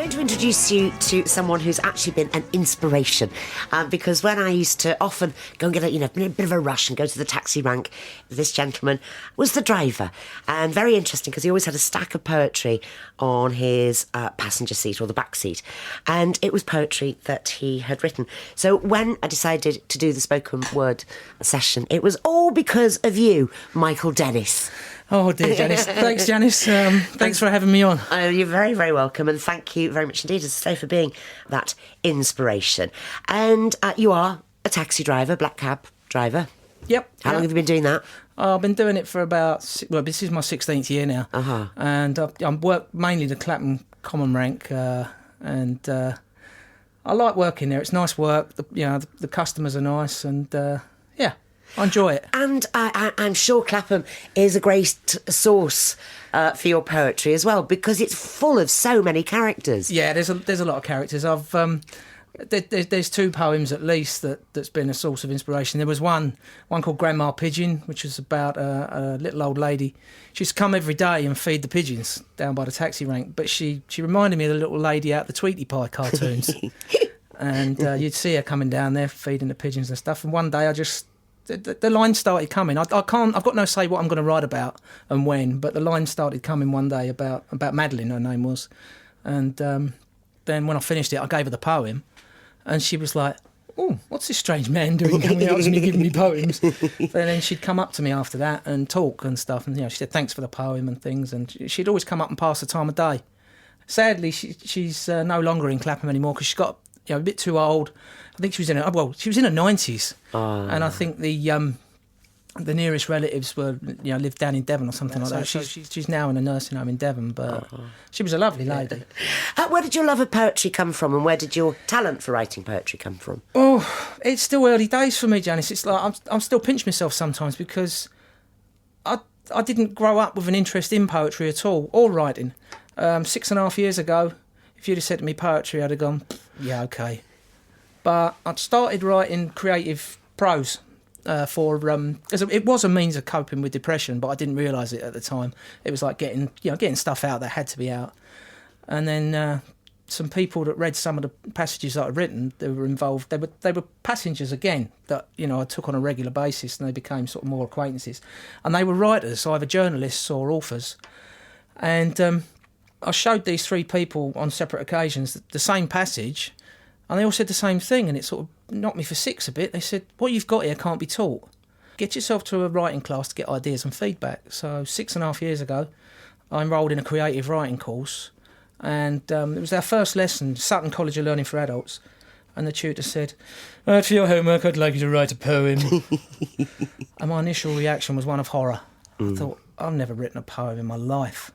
I'm going to introduce you to someone who's actually been an inspiration, because when I used to often go and get a bit of a rush and go to the taxi rank, this gentleman was the driver, and very interesting because he always had a stack of poetry on his passenger seat or the back seat, and it was poetry that he had written. So when I decided to do the spoken word session, it was all because of you, Michael Dennis. Oh, dear, Janice. Thanks, Janice. Thanks for having me on. You're very, very welcome, and thank you very much indeed, as I say, for being that inspiration. And you are a taxi driver, black cab driver. Yep. How long have you been doing that? I've been doing it for about, this is my 16th year now. Uh-huh. And I work mainly the Clapham Common Rank, and I like working there. It's nice work. The customers are nice, and I enjoy it. And I'm sure Clapham is a great source for your poetry as well, because it's full of so many characters. Yeah, there's a lot of characters. There's two poems at least that's been a source of inspiration. There was one called Grandma Pigeon, which was about a little old lady. She used to come every day and feed the pigeons down by the taxi rank, but she reminded me of the little lady out the Tweety Pie cartoons. And you'd see her coming down there feeding the pigeons and stuff. And one day the line started coming. I've got no say what I'm going to write about and when, but the line started coming one day about Madeline, her name was. And then when I finished it, I gave her the poem, and she was like, "Oh, what's this strange man doing coming up to me giving me poems?" But then she'd come up to me after that and talk and stuff, and she said thanks for the poem and things, and she'd always come up and pass the time of day. Sadly, she's no longer in Clapham anymore because she got a bit too old. I think she was in her 90s, and I think the nearest relatives lived down in Devon or something like that. She's now in a nursing home in Devon, but she was a lovely lady. Where did your love of poetry come from, and where did your talent for writing poetry come from? Oh, it's still early days for me, Janice. It's like I'm still pinch myself sometimes because I didn't grow up with an interest in poetry at all, or writing. 6.5 years ago, if you'd have said to me poetry, I'd have gone, yeah, okay. But I'd started writing creative prose it was a means of coping with depression, but I didn't realise it at the time. It was like getting stuff out that had to be out. And then some people that read some of the passages that I'd written, they were involved. They were passengers again that I took on a regular basis, and they became sort of more acquaintances. And they were writers, either journalists or authors. And I showed these three people on separate occasions the same passage. And they all said the same thing, and it sort of knocked me for six a bit. They said, what you've got here can't be taught. Get yourself to a writing class to get ideas and feedback. So 6.5 years ago, I enrolled in a creative writing course, and it was our first lesson, Sutton College of Learning for Adults, and the tutor said, for your homework, I'd like you to write a poem. And my initial reaction was one of horror. I thought, I've never written a poem in my life.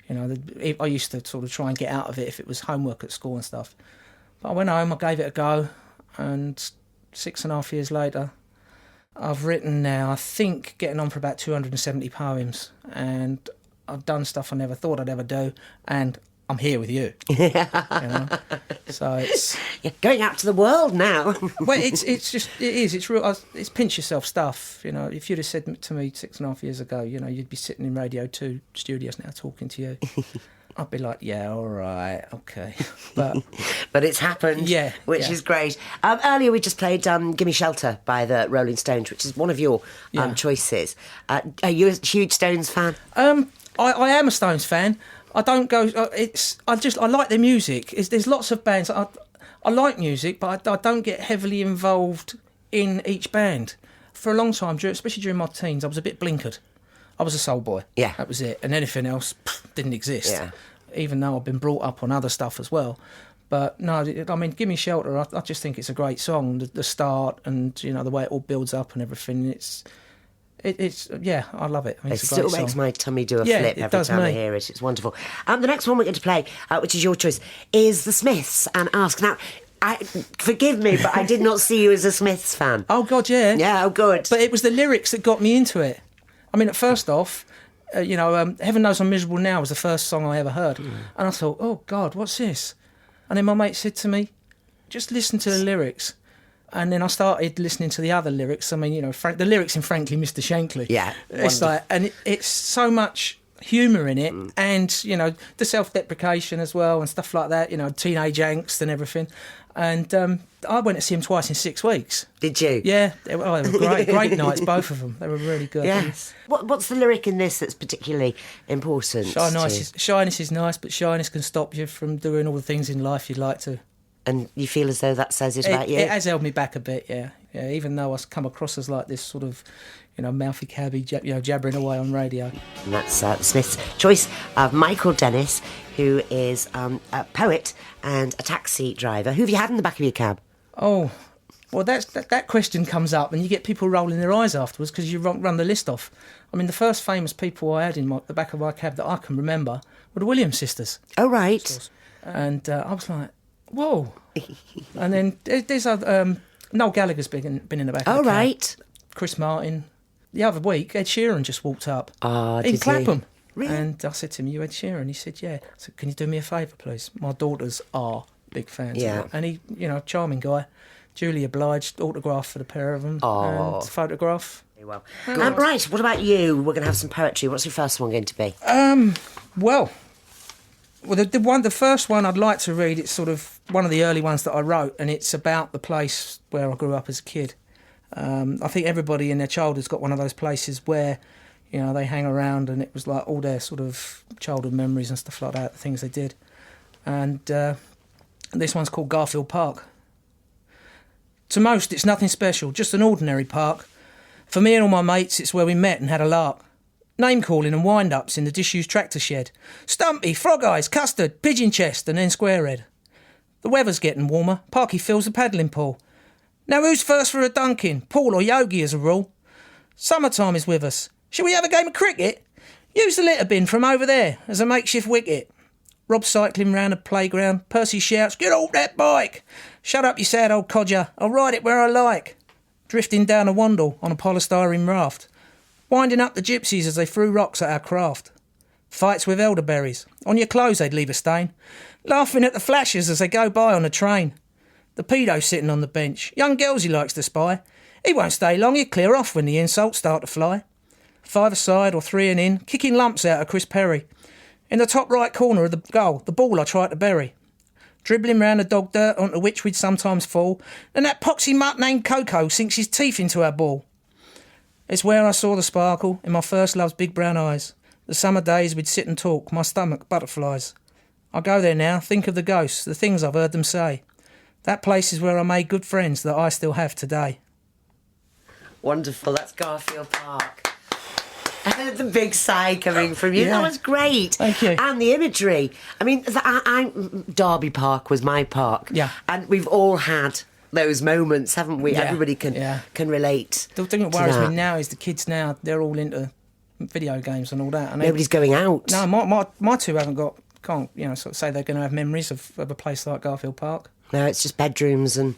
I used to sort of try and get out of it if it was homework at school and stuff. But I went home, I gave it a go, and 6.5 years later, I've written now, I think, getting on for about 270 poems, and I've done stuff I never thought I'd ever do, and I'm here with you. So it's going out to the world now. Well, it's real. It's pinch yourself stuff. If you'd have said to me 6.5 years ago, you'd be sitting in Radio 2 studios now talking to you, I'd be like, yeah, all right, okay. But it's happened, which is great. Earlier we just played Gimme Shelter by the Rolling Stones, which is one of your choices. Are you a huge Stones fan? I am a Stones fan. I don't go... I like their music. There's lots of bands. I like music, but I don't get heavily involved in each band. For a long time, especially during my teens, I was a bit blinkered. I was a soul boy. Yeah. That was it. And anything else didn't exist. Yeah. Even though I've been brought up on other stuff as well. But no, I mean, Gimme Shelter, I just think it's a great song. The start and, the way it all builds up and everything. It's I love it. It still makes my tummy do a flip every time I hear it. It's wonderful. The next one we're going to play, which is your choice, is The Smiths and Ask. Now, forgive me, but I did not see you as a Smiths fan. Oh, God, yeah. Yeah, oh, good. But it was the lyrics that got me into it. I mean, at first off, Heaven Knows I'm Miserable Now was the first song I ever heard. And I thought, oh, God, what's this? And then my mate said to me, just listen to the lyrics. And then I started listening to the other lyrics. I mean, the lyrics in Frankly Mr. Shankly. Yeah. It's like, and it's so much humour in it, and you know the self-deprecation as well and stuff like that. You know, teenage angst and everything. And I went to see him twice in 6 weeks. Did you? Yeah, they were great nights, both of them. They were really good. Yes. What's the lyric in this that's particularly important? Shyness is nice, but shyness can stop you from doing all the things in life you'd like to. And you feel as though that says it about you? It has held me back a bit, yeah. Even though I come across as like this sort of, you know, mouthy cabby, jabbering away on radio. And that's Smith's choice of Michael Dennis, who is a poet and a taxi driver. Who have you had in the back of your cab? Oh, well, that question comes up and you get people rolling their eyes afterwards because you run the list off. I mean, the first famous people I had in the back of my cab that I can remember were the Williams sisters. Oh, right. And I was like, whoa. And then there's Noel Gallagher's been in the back of the cab. Oh, right. Chris Martin. The other week, Ed Sheeran just walked up in Clapham. Really? And I said to him, you Ed Sheeran? He said, yeah. I said, can you do me a favour, please? My daughters are big fans. Yeah. Of it. And he, you know, charming guy, duly obliged, autograph for the pair of them. Oh. And photograph. Very well. Right, what about you? We're going to have some poetry. What's your first one going to be? Well, the first one I'd like to read, it's sort of one of the early ones that I wrote, and it's about the place where I grew up as a kid. I think everybody in their childhood's got one of those places where, you know, they hang around and it was like all their sort of childhood memories and stuff like that, the things they did. And this one's called Garfield Park. To most, it's nothing special, just an ordinary park. For me and all my mates, it's where we met and had a lark. Name-calling and wind-ups in the disused tractor shed. Stumpy, Frog Eyes, Custard, Pigeon Chest and then Squarehead. The weather's getting warmer. Parky fills the paddling pool. Now who's first for a dunking? Paul or Yogi as a rule. Summertime is with us. Shall we have a game of cricket? Use the litter bin from over there as a makeshift wicket. Rob cycling round the playground. Percy shouts, get off that bike. Shut up, you sad old codger. I'll ride it where I like. Drifting down a Wandle on a polystyrene raft. Winding up the gypsies as they threw rocks at our craft. Fights with elderberries. On your clothes they'd leave a stain. Laughing at the flashes as they go by on the train. The pedo sitting on the bench. Young girls he likes to spy. He won't stay long, he'll clear off when the insults start to fly. 5 aside or 3 and in, kicking lumps out of Chris Perry. In the top right corner of the goal, the ball I tried to bury. Dribbling round the dog dirt onto which we'd sometimes fall. And that poxy mutt named Coco sinks his teeth into our ball. It's where I saw the sparkle in my first love's big brown eyes. The summer days we'd sit and talk, my stomach butterflies. I go there now, think of the ghosts, the things I've heard them say. That place is where I made good friends that I still have today. Wonderful, that's Garfield Park. I heard the big sigh coming from you. Yeah. That was great. Thank you. And the imagery. I mean, Derby Park was my park. Yeah. And we've all had those moments, haven't we? Yeah. Everybody can relate. The thing that worries me now is the kids now, they're all into video games and all that. And Nobody's going out. No, my two can't, you know, sort of say they're going to have memories of a place like Garfield Park. No, it's just bedrooms and...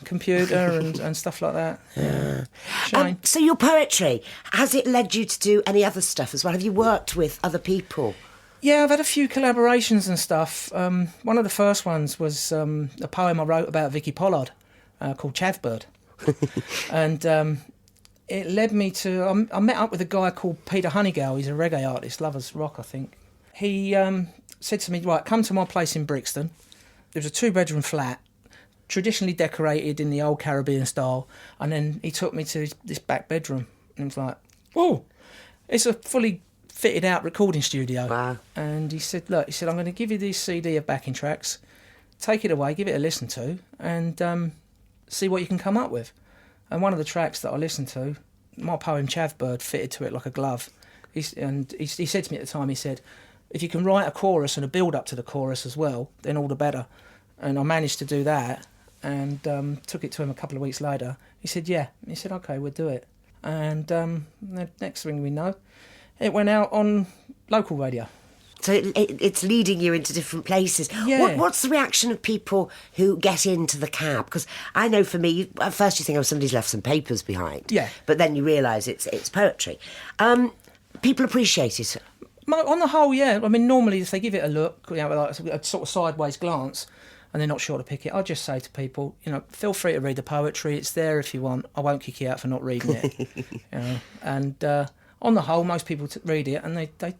computer and stuff like that. Yeah. Shame. So your poetry, has it led you to do any other stuff as well? Have you worked with other people? Yeah, I've had a few collaborations and stuff. One of the first ones was a poem I wrote about Vicky Pollard called Chavbird. And it led me to... I met up with a guy called Peter Honeygale. He's a reggae artist, Lovers Rock, I think. He said to me, right, come to my place in Brixton. There was a 2-bedroom flat, traditionally decorated in the old Caribbean style, and then he took me to this back bedroom, and it was like, whoa, it's a fully fitted out recording studio. Wow. And he said, look, I'm going to give you this CD of backing tracks, take it away, give it a listen to, and see what you can come up with. And one of the tracks that I listened to, my poem Chavbird fitted to it like a glove. He said to me at the time, he said, if you can write a chorus and a build-up to the chorus as well, then all the better. And I managed to do that and took it to him a couple of weeks later. He said, yeah. He said, OK, we'll do it. And the next thing we know, it went out on local radio. So it's leading you into different places. Yeah. What's the reaction of people who get into the cab? Because I know for me, at first you think, oh, somebody's left some papers behind. Yeah. But then you realise it's poetry. People appreciate it. On the whole, yeah. I mean, normally if they give it a look, you know, like a sort of sideways glance, and they're not sure to pick it, I just say to people, you know, feel free to read the poetry. It's there if you want. I won't kick you out for not reading it. You know? And on the whole, most people read it and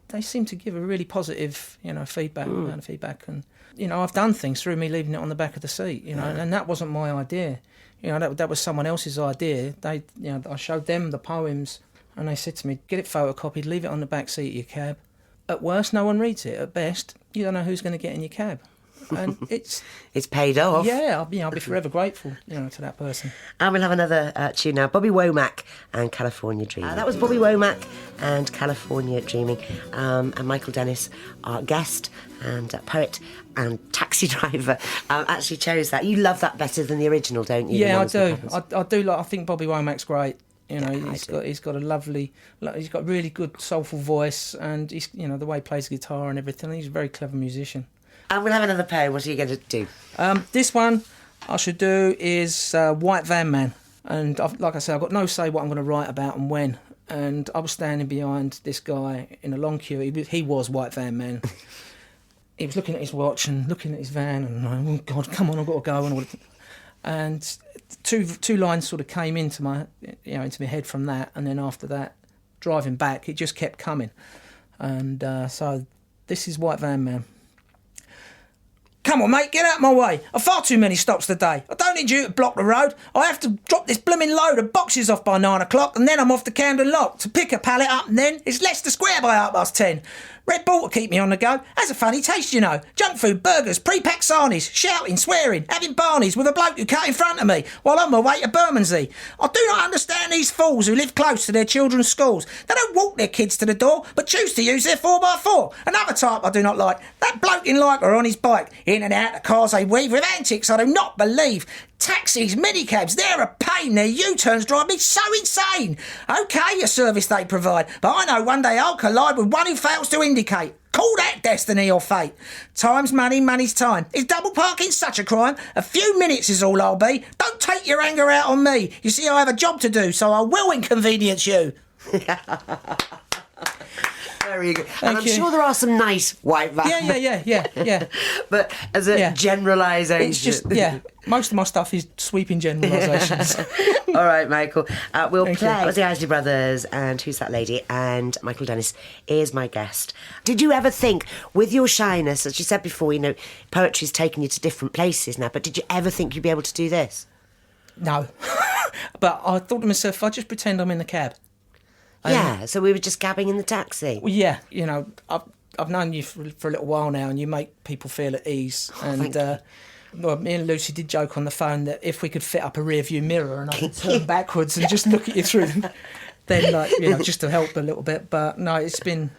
they seem to give a really positive, feedback. And, I've done things through me leaving it on the back of the seat, and that wasn't my idea. That was someone else's idea. I showed them the poems and they said to me, get it photocopied, leave it on the back seat of your cab. At worst, no one reads it. At best, you don't know who's going to get in your cab. And it's paid off. Yeah, I'll be forever grateful, to that person. And we'll have another tune now. Bobby Womack and California Dreaming. That was Bobby Womack and California Dreaming. And Michael Dennis, our guest and poet and taxi driver, actually chose that. You love that better than the original, don't you? Yeah, I do. I do. I think Bobby Womack's great. He's got a lovely, he's got a really good soulful voice, and he's the way he plays guitar and everything. He's a very clever musician. And we'll have another poem. What are you going to do? This one I should do is White Van Man. And like I said, I've got no say what I'm going to write about and when. And I was standing behind this guy in a long queue. He was White Van Man. He was looking at his watch and looking at his van and, oh, God, come on, I've got to go. And two lines sort of came into my head from that. And then after that, driving back, it just kept coming. And so this is White Van Man. Come on, mate, get out of my way. I've far too many stops today. I don't need you to block the road. I have to drop this blooming load of boxes off by 9 o'clock and then I'm off to Camden Lock to pick a pallet up and then it's Leicester Square by 10:30. Red Bull to keep me on the go. Has a funny taste, Junk food, burgers, pre-packed sarnies, shouting, swearing, having barneys with a bloke who cut in front of me while on my way to Bermondsey. I do not understand these fools who live close to their children's schools. They don't walk their kids to the door, but choose to use their 4x4. Another type I do not like. That bloke in Lycra on his bike. In and out the cars they weave with antics I do not believe. Taxis, minicabs, they're a pain. Their U-turns drive me so insane. OK, a service they provide, but I know one day I'll collide with one who fails to indicate. Call that destiny or fate. Time's money, money's time. Is double parking such a crime? A few minutes is all I'll be. Don't take your anger out on me. You see, I have a job to do, so I will inconvenience you. Very good. And I'm sure there are some nice white vans. Yeah. But as a generalisation... It's just, most of my stuff is sweeping generalisations. All right, Michael. We'll Thank play you. the Isley Brothers and Who's That Lady? And Michael Dennis is my guest. Did you ever think, with your shyness, as you said before, poetry's taken you to different places now, but did you ever think you'd be able to do this? No. But I thought to myself, if I just pretend I'm in the cab. Yeah, so we were just gabbing in the taxi. Well, yeah, I've known you for a little while now, and you make people feel at ease. And me and Lucy did joke on the phone that if we could fit up a rear view mirror and I could turn backwards and just look at you through, then just to help a little bit. But no, it's been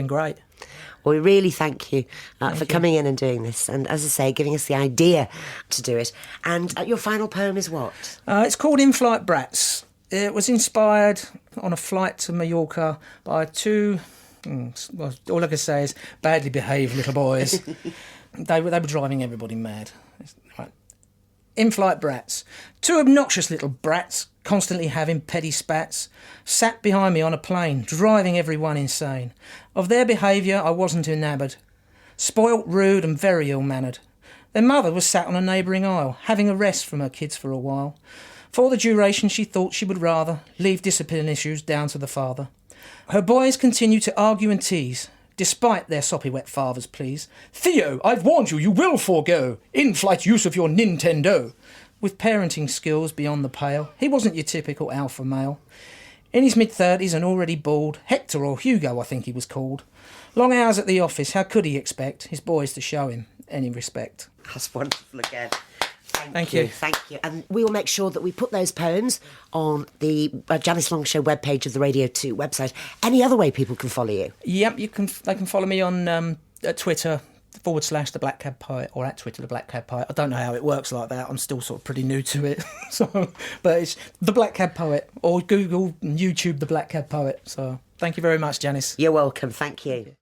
great. Well, we really thank you for coming in and doing this, and as I say, giving us the idea to do it. And your final poem is what? It's called In-Flight Brats. It was inspired on a flight to Mallorca by two, well, all I can say is badly behaved little boys. They were driving everybody mad. Right. In-flight brats. Two obnoxious little brats, constantly having petty spats, sat behind me on a plane, driving everyone insane. Of their behaviour I wasn't enamoured. Spoilt, rude and very ill-mannered. Their mother was sat on a neighbouring aisle, having a rest from her kids for a while. For the duration she thought she would rather leave discipline issues down to the father. Her boys continued to argue and tease, despite their soppy wet father's pleas. Theo, I've warned you, you will forego in-flight use of your Nintendo. With parenting skills beyond the pale, he wasn't your typical alpha male. In his mid-30s and already bald, Hector or Hugo I think he was called. Long hours at the office, how could he expect his boys to show him any respect? That's wonderful again. Thank you. Thank you. And we will make sure that we put those poems on the Janice Long Show webpage of the Radio 2 website. Any other way people can follow you? Yep, they can follow me on Twitter /The Black Cab Poet, or at Twitter The Black Cab Poet. I don't know how it works like that. I'm still sort of pretty new to it. But it's The Black Cab Poet, or Google and YouTube The Black Cab Poet. So thank you very much, Janice. You're welcome. Thank you.